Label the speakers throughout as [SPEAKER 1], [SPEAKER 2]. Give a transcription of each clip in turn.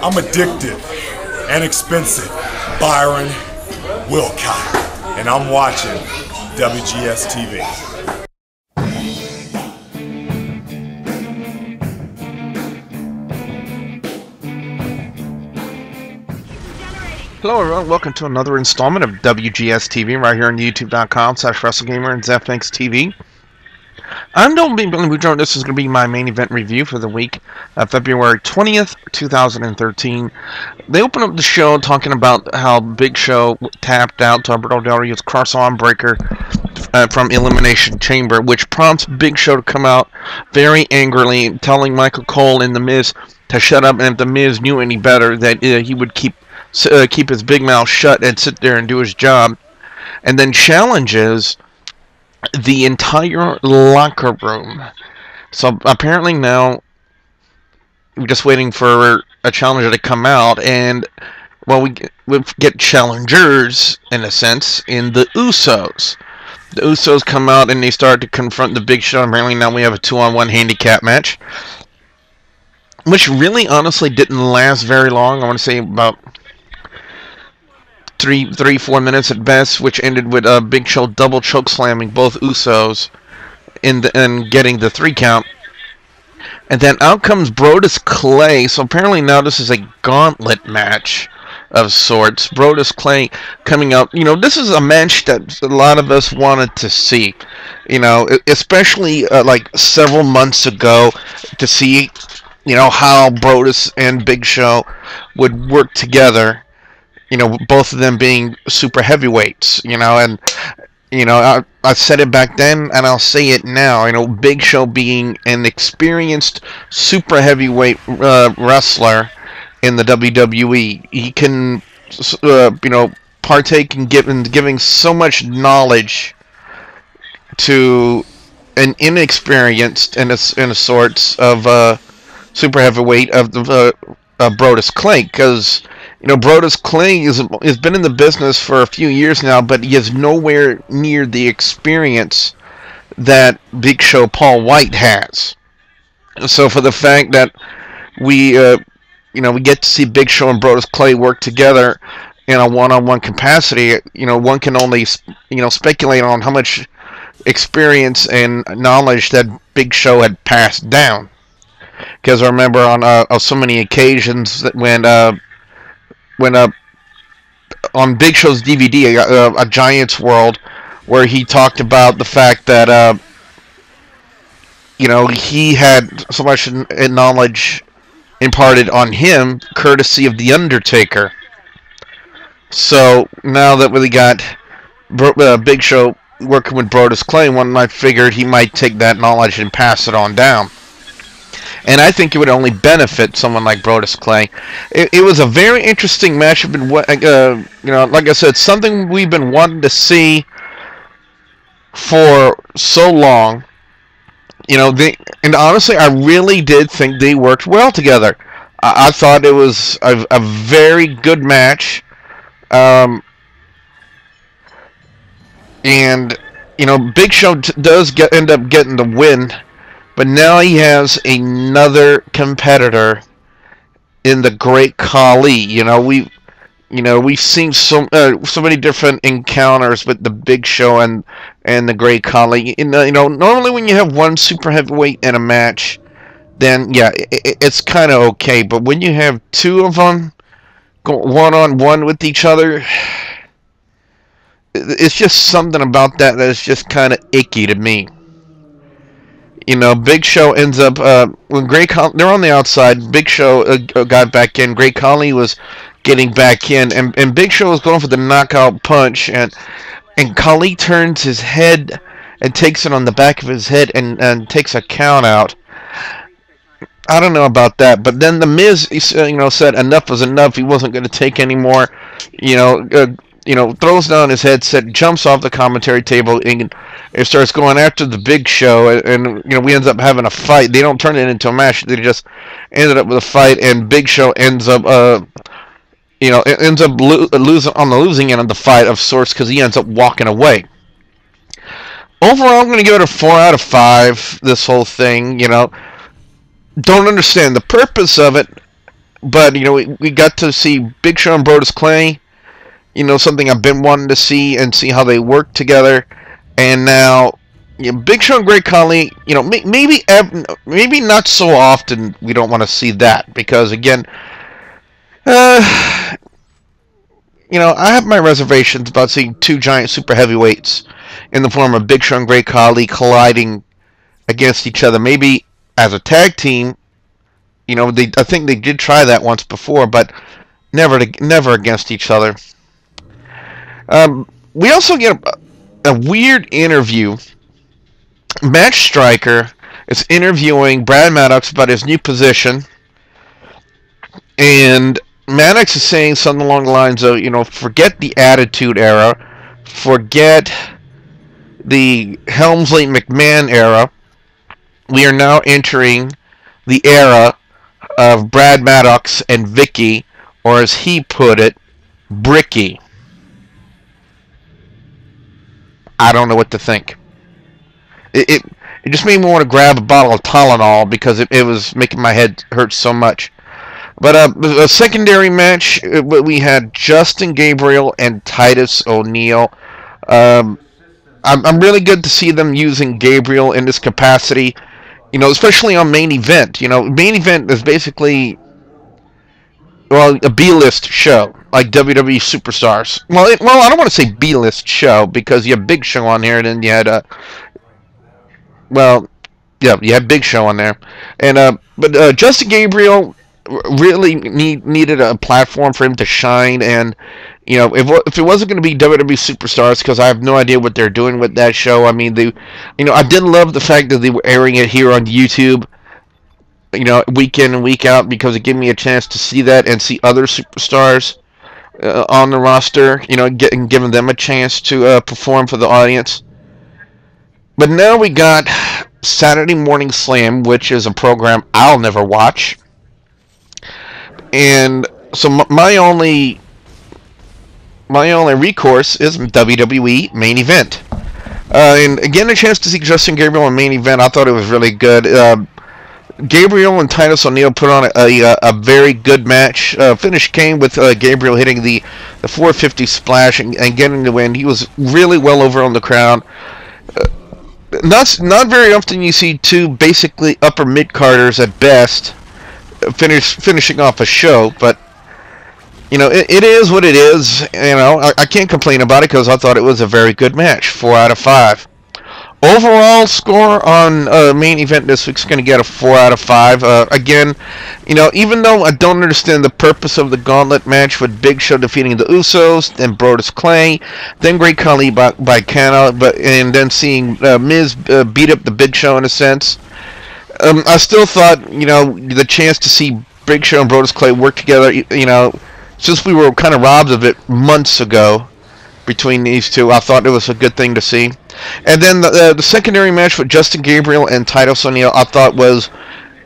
[SPEAKER 1] I'm addicted and expensive. Byron Wilcott. And I'm watching WGS-TV.
[SPEAKER 2] Hello everyone, welcome to another installment of WGS-TV right here on youtube.com/WrestleGamer and ZepHanksTV. I'm Billy Boudreaux. This is going to be my main event review for the week of February 20th, 2013. They open up the show talking about how Big Show tapped out to Alberto Del Rio's cross-arm breaker from Elimination Chamber, which prompts Big Show to come out very angrily, telling Michael Cole and The Miz to shut up, and if The Miz knew any better, that he would keep his big mouth shut and sit there and do his job, and then challenges the entire locker room. So apparently now we're just waiting for a challenger to come out, and well, we get challengers in a sense in the Usos. The Usos come out and they start to confront the Big Show. Apparently now we have a 2-on-1 handicap match, which really honestly didn't last very long. I want to say about 3-4 minutes at best, which ended with Big Show double choke slamming both Usos and getting the 3 count. And then out comes Brodus Clay. So apparently now this is a gauntlet match of sorts. Brodus Clay coming out. You know, this is a match that a lot of us wanted to see. You know, especially like several months ago, to see, you know, how Brodus and Big Show would work together. You know, both of them being super heavyweights, you know, and, you know, I said it back then, and I'll say it now, you know, Big Show being an experienced super heavyweight wrestler in the WWE. He can, you know, partake in giving so much knowledge to an inexperienced, in a sorts of super heavyweight of the Brodus Clay, because, you know, Brodus Clay has been in the business for a few years now, but he is nowhere near the experience that Big Show Paul White has. So for the fact that we, you know, we get to see Big Show and Brodus Clay work together in a one-on-one capacity, you know, one can only, you know, speculate on how much experience and knowledge that Big Show had passed down. Because I remember on so many occasions that when on Big Show's DVD, A Giant's World, where he talked about the fact that, you know, he had so much knowledge imparted on him, courtesy of The Undertaker. So, now that we got Big Show working with Brodus Clay, one might figured he might take that knowledge and pass it on down. And I think it would only benefit someone like Brodus Clay. It was a very interesting match. You know, like I said, something we've been wanting to see for so long. You know, and honestly, I really did think they worked well together. I thought it was a very good match. And, you know, Big Show does end up getting the win. But now he has another competitor in the Great Khali. You know, we've seen so many different encounters with the Big Show and the Great Khali. You know, normally when you have one super heavyweight in a match, then yeah, it's kind of okay. But when you have two of them go one-on-one with each other, it's just something about that is just kind of icky to me. You know, Big Show ends up, when they're on the outside, Big Show got back in, Great Khali was getting back in, and Big Show was going for the knockout punch, and Khali turns his head and takes it on the back of his head and takes a count out. I don't know about that, but then The Miz, you know, said enough was enough, he wasn't going to take any more, you know, throws down his headset, jumps off the commentary table, and it starts going after the Big Show, and you know, we end up having a fight. They don't turn it into a match; they just ended up with a fight, and Big Show ends up, you know, losing on the losing end of the fight of sorts because he ends up walking away. Overall, I'm going to give it a 4 out of 5. This whole thing, you know, don't understand the purpose of it. but we got to see Big Show and Brodus Clay. Something I've been wanting to see and see how they work together. And now, Big Show and Great Khali. Maybe not so often. We don't want to see that because again, I have my reservations about seeing two giant super heavyweights in the form of Big Show and Great Khali colliding against each other. Maybe as a tag team. I think they did try that once before, but never against each other. We also get a weird interview. Match Striker is interviewing Brad Maddox about his new position, and Maddox is saying something along the lines of, forget the Attitude Era, forget the Helmsley McMahon era. We are now entering the era of Brad Maddox and Vicky, or as he put it, Bricky. I don't know what to think. It just made me want to grab a bottle of Tylenol because it was making my head hurt so much. But a secondary match, we had Justin Gabriel and Titus O'Neil. I'm really good to see them using Gabriel in this capacity. Especially on Main Event. Main Event is basically, a B-list show, like WWE Superstars. Well, I don't want to say B-list show, because you have Big Show on here, and then you had, you had Big Show on there. And, but Justin Gabriel really needed a platform for him to shine, and, if it wasn't going to be WWE Superstars, because I have no idea what they're doing with that show. I mean, I did love the fact that they were airing it here on YouTube, week in and week out, because it gave me a chance to see that and see other superstars on the roster, giving them a chance to perform for the audience. But now we got Saturday Morning Slam, which is a program I'll never watch. And so my only recourse is WWE Main Event. And again, a chance to see Justin Gabriel in Main Event. I thought it was really good. Gabriel and Titus O'Neil put on a very good match. Finish came with Gabriel hitting the 450 splash and getting the win. He was really well over on the crowd. Not very often you see two basically upper mid-carders at best finishing off a show, but it is what it is. I can't complain about it because I thought it was a very good match. 4 out of 5. Overall score on Main Event this week's going to get a 4 out of 5. Again, even though I don't understand the purpose of the gauntlet match with Big Show defeating the Usos, then Brodus Clay, then Great Khali by Kana, and then seeing Miz beat up the Big Show in a sense, I still thought, the chance to see Big Show and Brodus Clay work together, since we were kind of robbed of it months ago between these two, I thought it was a good thing to see. And then the secondary match with Justin Gabriel and Titus O'Neil, I thought was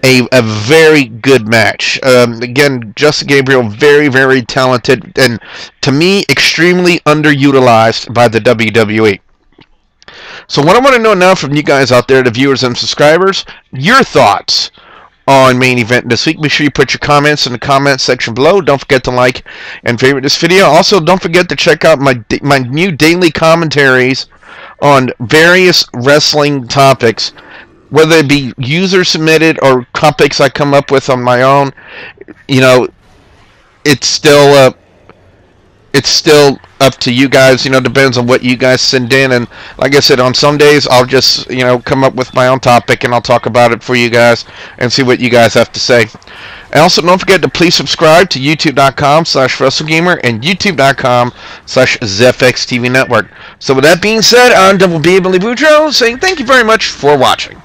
[SPEAKER 2] a very good match. Again, Justin Gabriel, very, very talented, and to me, extremely underutilized by the WWE. So what I want to know now from you guys out there, the viewers and subscribers, your thoughts on Main Event this week. Make sure you put your comments in the comment section below. Don't forget to like and favorite this video. Also, don't forget to check out my new daily commentaries on various wrestling topics, whether it be user submitted or topics I come up with on my own. It's still up to you guys. Depends on what you guys send in. And like I said, on some days I'll just come up with my own topic and I'll talk about it for you guys and see what you guys have to say. And also, don't forget to please subscribe to youtube.com/WrestleGamer and youtube.com/ZFXTV Network. So with that being said, I'm Double B Billy Boudreaux saying thank you very much for watching.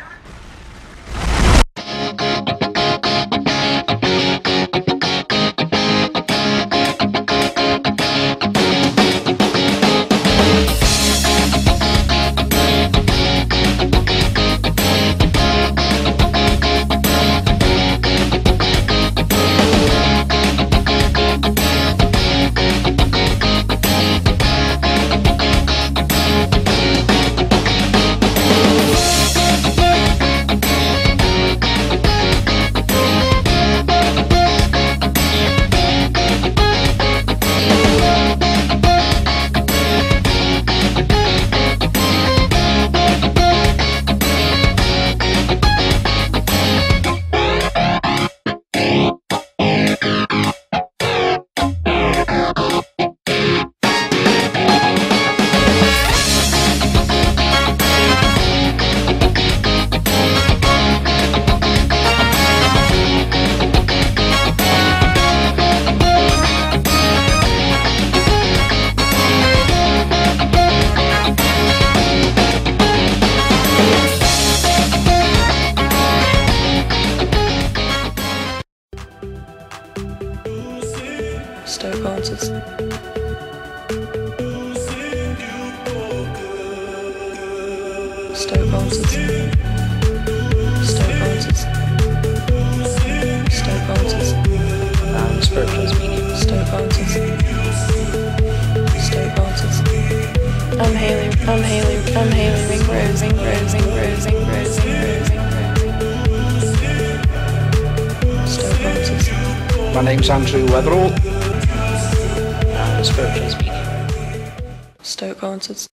[SPEAKER 3] Bolters. Stoke Bolters. Stoke Bolters. Spiritual speaking. Stoke Bolters. Stoke Bolters. I'm Haley, Ring Rose, Ring Rose, Ring Rose, Ring Rose, Ring Rose, Ring Rose. Stoke Bolters.
[SPEAKER 4] My name's Andrew Weatherall.
[SPEAKER 3] Spiritual speaking. Stoke Bolters.